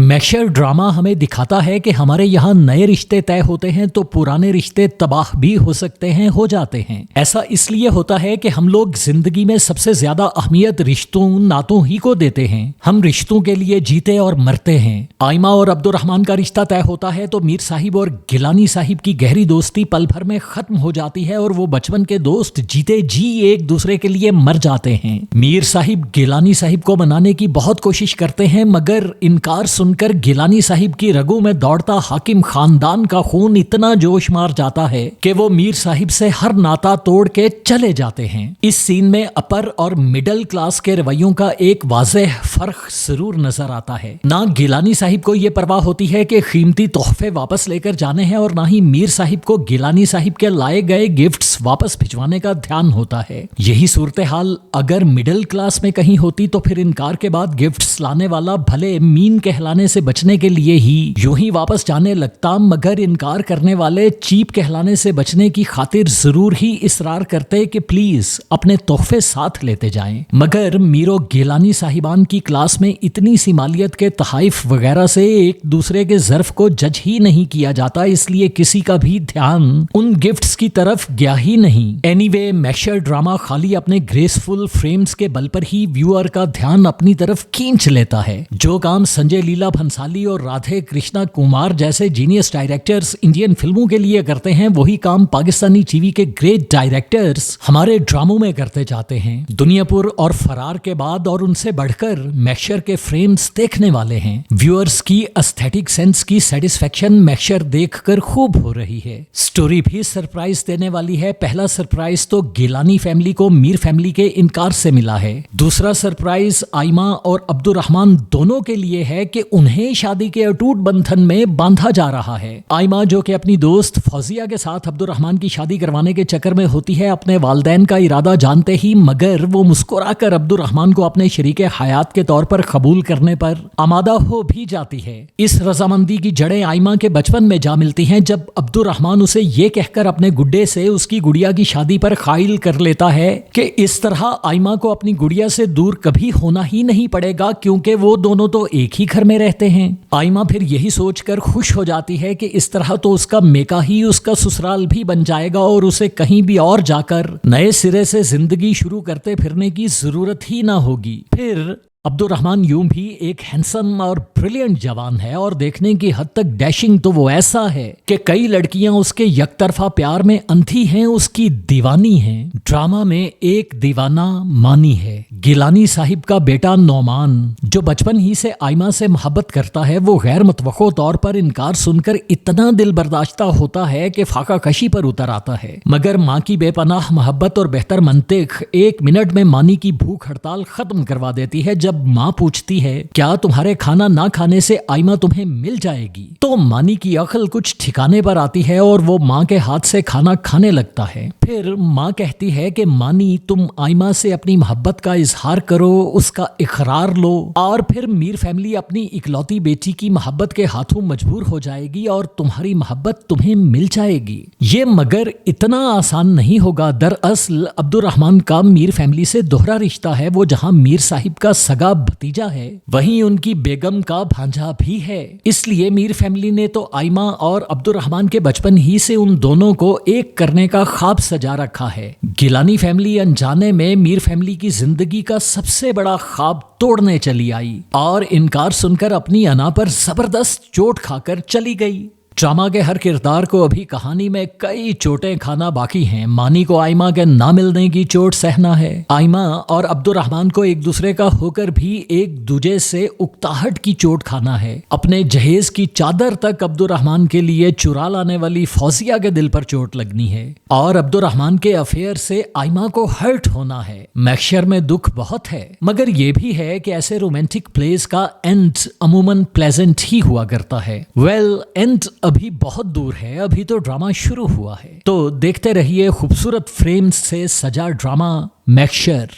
Masher drama हमें दिखाता है कि हमारे यहाँ नए रिश्ते तय होते हैं तो पुराने रिश्ते तबाह भी हो सकते हैं, हो जाते हैं। ऐसा इसलिए होता है कि हम लोग जिंदगी में सबसे ज्यादा अहमियत रिश्तों नातों ही को देते हैं। हम रिश्तों के लिए जीते और मरते हैं। आइमा और अब्दुर्रहमान का रिश्ता तय होता है तो मीर साहिब और गिलानी साहिब की गहरी दोस्ती पल भर में खत्म हो जाती है और वो बचपन के दोस्त जीते जी एक दूसरे के लिए मर जाते हैं। मीर साहिब गिलानी साहिब को मनाने की बहुत कोशिश करते हैं, मगर इनकार सुनकर गिलानी साहिब की रगों में दौड़ता हाकिम खानदान का खून इतना जोश मार जाता है कि वो मीर साहिब से हर नाता तोड़ के चले जाते हैं। इस सीन में अपर और मिडिल क्लास के रवैयों का एक वाज़ेह फर्क जरूर नजर आता है। ना गिलानी साहिब को यह परवाह होती है कि कीमती तोहफे वापस लेकर जाने हैं और ना ही मीर साहिब को गिलानी साहिब के लाए गए गिफ्ट्स वापस भिजवाने का ध्यान होता है। यही सूरत हाल अगर मिडिल क्लास में कहीं होती तो फिर इनकार के बाद गिफ्ट्स लाने वाला भले मीन कहलाने से बचने के लिए ही यूं ही वापस जाने लगता, मगर इनकार करने वाले चीप कहलाने से बचने की खातिर जरूर ही इसरार करते कि प्लीज अपने तोहफे साथ लेते जाएं। मगर मीरो गिलानी साहिबान की क्लास में इतनी सी मालियत के तहाइफ वगैरह से एक दूसरे के ज़र्फ को जज ही नहीं किया जाता, इसलिए किसी का भी ध्यान उन गिफ्ट्स की तरफ गया ही नहीं। एनीवे, मैशर ड्रामा खाली अपने ग्रेसफुल फ्रेम्स के बल पर ही व्यूअर का ध्यान अपनी तरफ खींच लेता है। जो काम संजय लीला भंसाली और राधे कृष्णा कुमार जैसे जीनियस डायरेक्टर्स इंडियन फिल्मों के लिए करते हैं, वही काम पाकिस्तानी टीवी के ग्रेट डायरेक्टर्स हमारे ड्रामों में करते जाते हैं। दुनियापुर और फरार के बाद और उनसे बढ़कर मैशर के फ्रेम्स देखने वाले हैं। व्यूअर्स की एस्थेटिक सेंस की सेटिस्फेक्शन मैशर देखकर खूब हो रही है। स्टोरी भी सरप्राइज देने वाली है। पहला सरप्राइज तो गिलानी फैमिली को मीर फैमिली के इनकार से मिला है। दूसरा सरप्राइज आइमा और अब्दुर्रहमान दोनों के लिए है कि उन्हें शादी के अटूट बंधन में बांधा जा रहा है। आइमा जो कि अपनी दोस्त फौजिया के साथ अब्दुर्रहमान की शादी करवाने के चक्कर में होती है, अपने वालदैन का इरादा जानते ही मगर वो मुस्कुराकर अब्दुर्रहमान को अपने शरीके हयात के तौर पर कबूल करने पर आमादा हो भी जाती है। इस रजामंदी की जड़ें आइमा के बचपन में जा मिलती हैं, जब अब्दुर्रहमान उसे ये कहकर अपने गुड्डे से उसकी गुड़िया की शादी पर कायल कर लेता है कि इस तरह आइमा को अपनी गुड़िया से दूर कभी होना ही नहीं पड़ेगा, क्योंकि वो दोनों तो एक ही घर में रहते हैं। आइमा फिर यही सोचकर खुश हो जाती है कि इस तरह तो उसका मेका ही उसका ससुराल भी बन जाएगा और उसे कहीं भी और जाकर नए सिरे से जिंदगी शुरू करते फिरने की जरूरत ही ना होगी। फिर अब्दुर्रहमान यूं भी एक हैंडसम और ब्रिलियंट जवान है और देखने की हद तक डैशिंग तो वो ऐसा है कि कई लड़कियां उसके यकतरफा प्यार में अंधी हैं, उसकी दीवानी हैं। ड्रामा में एक दीवाना मानी है। गिलानी साहिब का बेटा नौमान जो बचपन ही से आइमा से मोहब्बत करता है, वो गैर मुतवक्को तौर पर इनकार सुनकर इतना दिल बर्दाश्ता होता है कि फाका कशी पर उतर आता है। मगर माँ की बेपनाह मोहब्बत और बेहतर मंतिक एक मिनट में मानी की भूख हड़ताल खत्म करवा देती है। जब माँ पूछती है क्या तुम्हारे खाना ना खाने से आइमा तुम्हें मिल जाएगी, तो मानी की अक्ल कुछ ठिकाने पर आती है और वो माँ के हाथ से खाना खाने लगता है। फिर माँ कहती है कि मानी तुम आइमा से अपनी मोहब्बत का इजहार करो, उसका इकरार लो और फिर मीर फैमिली अपनी इकलौती बेटी की मोहब्बत के हाथों मजबूर हो जाएगी और तुम्हारी मोहब्बत तुम्हें मिल जाएगी। ये मगर इतना आसान नहीं होगा। दरअसल अब्दुर्रहमान का मीर फैमिली से दोहरा रिश्ता है। वो जहाँ मीर साहिब का सगा भतीजा है, वहीं उनकी बेगम का भांजा भी है। इसलिए मीर फैमिली ने तो आइमा और अब्दुर्रहमान के बचपन ही से उन दोनों को एक करने का ख्वाब सजा रखा है। गिलानी फैमिली अनजाने में मीर फैमिली की जिंदगी का सबसे बड़ा ख्वाब तोड़ने चली आई और इनकार सुनकर अपनी अना पर जबरदस्त चोट खाकर चली गई। ड्रामा के हर किरदार को अभी कहानी में कई चोटें खाना बाकी हैं। मानी को आइमा के ना मिलने की चोट सहना है। आइमा और अब्दुर्रहमान को एक दूसरे का होकर भी एक दूजे से उकताहट की चोट खाना है। अपने जहेज की चादर तक अब्दुर्रहमान के लिए चुरा लाने वाली फौजिया के दिल पर चोट लगनी है और अब्दुर्रहमान के अफेयर से आइमा को हर्ट होना है। मैशर में दुख बहुत है, मगर यह भी है कि ऐसे रोमांटिक प्लेस का एंड अमूमन प्लेजेंट ही हुआ करता है। वेल, एंड अभी बहुत दूर है, अभी तो ड्रामा शुरू हुआ है। तो देखते रहिए खूबसूरत फ्रेम्स से सजा ड्रामा मैशर।